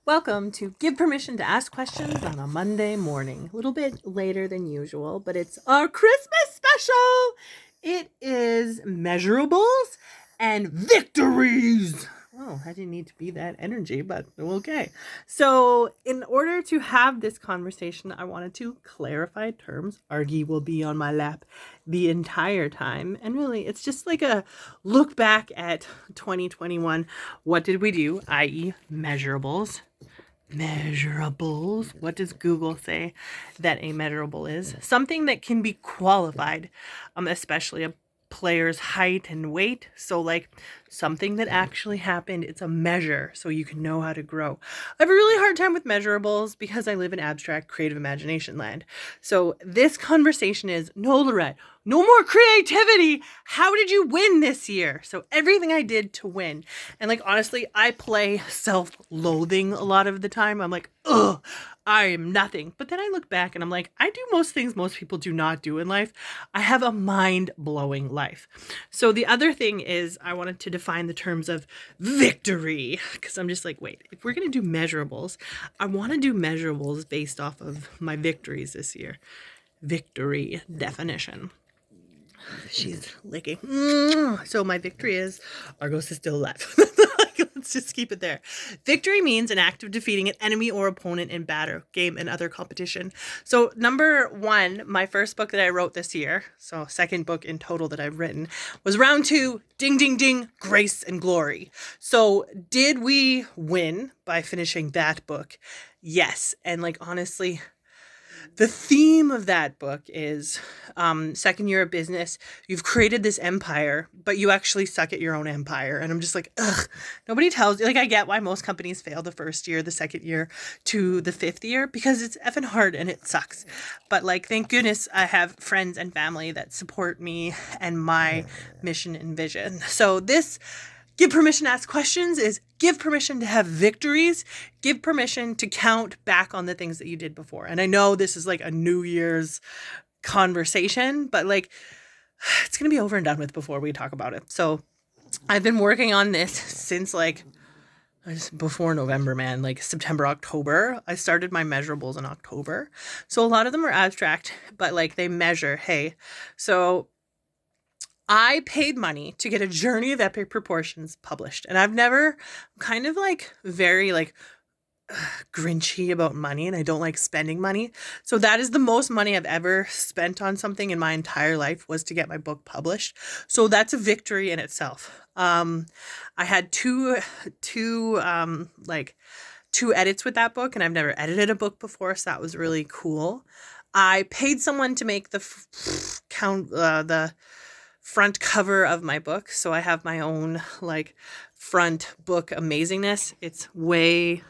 Welcome to Give Permission to Ask Questions on a Monday morning. A little bit later than usual, but it's our Christmas special. It is Measurables and Victories. Oh, I didn't need to be that energy, but okay. So, in order to have this conversation, I wanted to clarify terms. Argy will be on my lap the entire time. And really, it's just like a look back at 2021. What did we do, i.e., measurables? Measurables. What does Google say that a measurable is? Something that can be qualified, especially a player's height and weight. So, like something that actually happened. It's a measure, so you can know how to grow. I have a really hard time with measurables because I live in abstract, creative imagination land. So, this conversation is no, Lorette, no more creativity. How did you win this year? So, everything I did to win. And like honestly, I play self-loathing a lot of the time. I'm like, ugh, I am nothing. But then I look back and I'm like, I do most things most people do not do in life. I have a mind-blowing life. So the other thing is I wanted to define the terms of victory because I'm just like, wait, if we're going to do measurables, I want to do measurables based off of my victories this year. Victory definition. She's licking. So my victory is Argos is still alive. Let's just keep it there. Victory means an act of defeating an enemy or opponent in battle, game, and other competition. So number one, my first book that I wrote this year, so second book in total that I've written, was round 2, ding, ding, ding, grace and glory. So did we win by finishing that book? Yes. And like, honestly, the theme of that book is second year of business. You've created this empire, but you actually suck at your own empire. And I'm just like, ugh, nobody tells you. Like, I get why most companies fail the first year, the second year to the fifth year, because it's effing hard and it sucks. But like, thank goodness I have friends and family that support me and my mission and vision. So this Give permission to ask questions is give permission to have victories. Give permission to count back on the things that you did before. And I know this is like a New Year's conversation, but like it's going to be over and done with before we talk about it. So I've been working on this since like before November, man, like September, October. I started my measurables in October. So a lot of them are abstract, but like they measure, hey, so I paid money to get a Journey of Epic Proportions published. And I've never kind of like very like grinchy about money and I don't like spending money. So that is the most money I've ever spent on something in my entire life was to get my book published. So that's a victory in itself. I had two edits with that book and I've never edited a book before. So that was really cool. I paid someone to make the front cover of my book. So I have my own like front book amazingness. It's way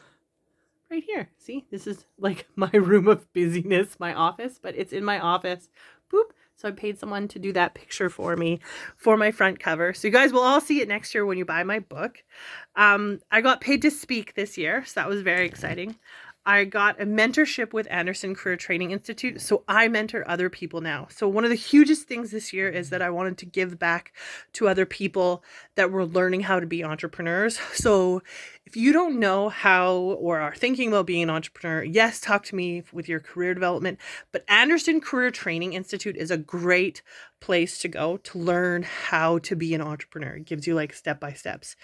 right here. See, this is like my room of busyness, my office, but it's in my office. Boop. So I paid someone to do that picture for me for my front cover. So you guys will all see it next year when you buy my book. I got paid to speak this year. So that was very exciting. I got a mentorship with Anderson Career Training Institute. So I mentor other people now. So one of the hugest things this year is that I wanted to give back to other people that were learning how to be entrepreneurs. So if you don't know how or are thinking about being an entrepreneur, yes, talk to me with your career development. But Anderson Career Training Institute is a great place to go to learn how to be an entrepreneur. It gives you like step-by-steps.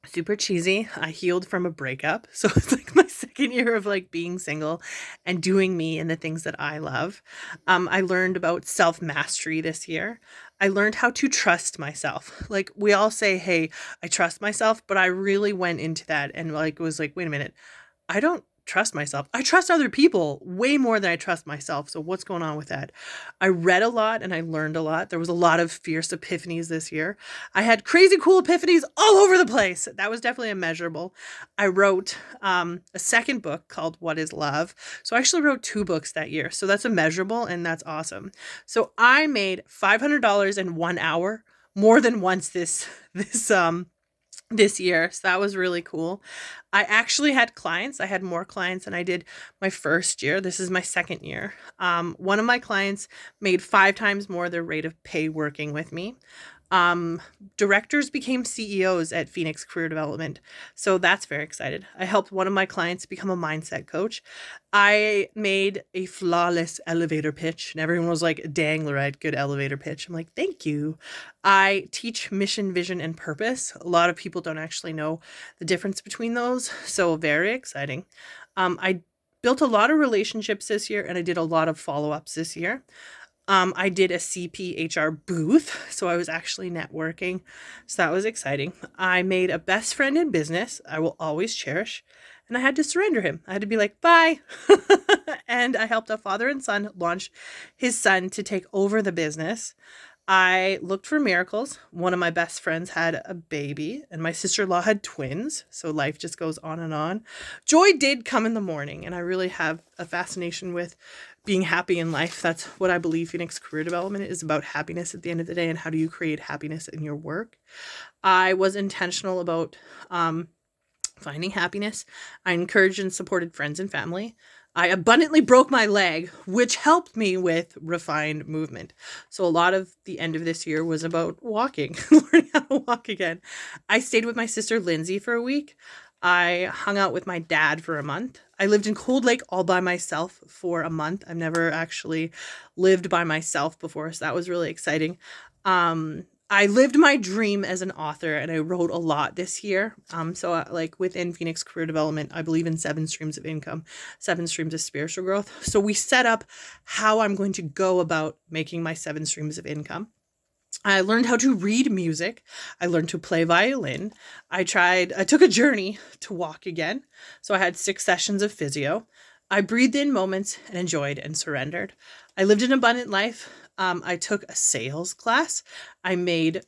Super cheesy. I healed from a breakup. So it's like my second year of like being single and doing me and the things that I love. I learned about self-mastery this year. I learned how to trust myself. Like we all say, hey, I trust myself, but I really went into that and like was like, wait a minute, I don't trust myself. I trust other people way more than I trust myself. So what's going on with that? I read a lot and I learned a lot. There was a lot of fierce epiphanies this year. I had crazy cool epiphanies all over the place. That was definitely a measurable. I wrote a second book called What is Love? So I actually wrote 2 books that year. So that's a measurable and that's awesome. So I made $500 in 1 hour more than once this year. So that was really cool. I actually had clients. I had more clients than I did my first year. This is my second year. One of my clients made 5 times more their rate of pay working with me. Directors became CEOs at Phoenix Career Development. So that's very excited. I helped one of my clients become a mindset coach. I made a flawless elevator pitch, and everyone was like, dang, Lorette, good elevator pitch. I'm like, thank you. I teach mission, vision, and purpose. A lot of people don't actually know the difference between those. So very exciting. I built a lot of relationships this year, and I did a lot of follow-ups this year. I did a CPHR booth, so I was actually networking. So that was exciting. I made a best friend in business I will always cherish, and I had to surrender him. I had to be like, bye. And I helped a father and son launch his son to take over the business. I looked for miracles. One of my best friends had a baby, and my sister-in-law had twins. So life just goes on and on. Joy did come in the morning, and I really have a fascination with being happy in life. That's what I believe Phoenix Career Development is about, happiness at the end of the day, and how do you create happiness in your work. I was intentional about finding happiness. I encouraged and supported friends and family. I abundantly broke my leg, which helped me with refined movement. So a lot of the end of this year was about walking, learning how to walk again. I stayed with my sister Lindsay for a week. I hung out with my dad for a month. I lived in Cold Lake all by myself for a month. I've never actually lived by myself before, so that was really exciting. I lived my dream as an author, and I wrote a lot this year. Like within Phoenix Career Development, I believe in 7 streams of income, 7 streams of spiritual growth. So we set up how I'm going to go about making my 7 streams of income. I learned how to read music. I learned to play violin. I took a journey to walk again. So I had 6 sessions of physio. I breathed in moments and enjoyed and surrendered. I lived an abundant life. I took a sales class. I made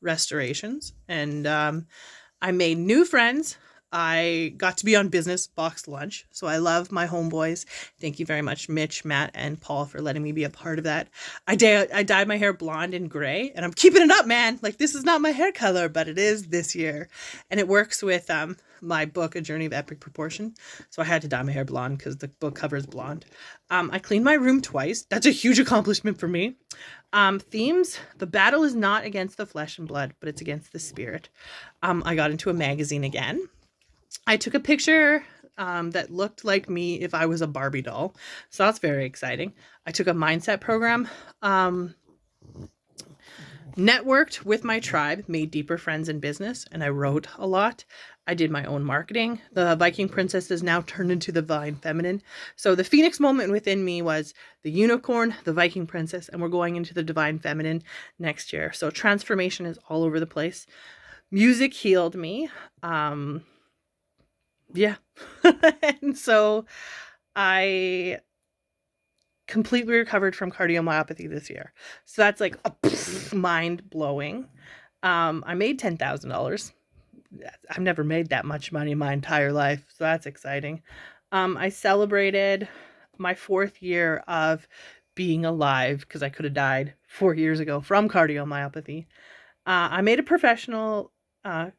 restorations, and I made new friends. I got to be on Business Box Lunch. So I love my homeboys. Thank you very much, Mitch, Matt, and Paul, for letting me be a part of that. I dyed my hair blonde and gray, and I'm keeping it up, man. Like, this is not my hair color, but it is this year. And it works with my book, A Journey of Epic Proportion. So I had to dye my hair blonde because the book cover is blonde. I cleaned my room twice. That's a huge accomplishment for me. Themes: the battle is not against the flesh and blood, but it's against the spirit. I got into a magazine again. I took a picture that looked like me if I was a Barbie doll. So that's very exciting. I took a mindset program, networked with my tribe, made deeper friends in business, and I wrote a lot. I did my own marketing. The Viking Princess is now turned into the Divine Feminine. So the Phoenix moment within me was the unicorn, the Viking Princess, and we're going into the Divine Feminine next year. So transformation is all over the place. Music healed me. Yeah. And so I completely recovered from cardiomyopathy this year. So that's like mind blowing. I made $10,000. I've never made that much money in my entire life. So that's exciting. I celebrated my 4th year of being alive because I could have died 4 years ago from cardiomyopathy. I made a professional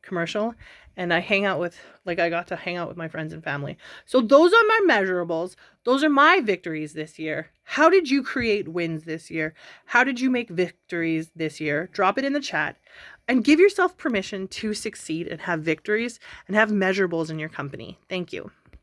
commercial, and I got to hang out with my friends and family. So those are my measurables. Those are my victories this year. How did you create wins this year? How did you make victories this year? Drop it in the chat and give yourself permission to succeed and have victories and have measurables in your company. Thank you.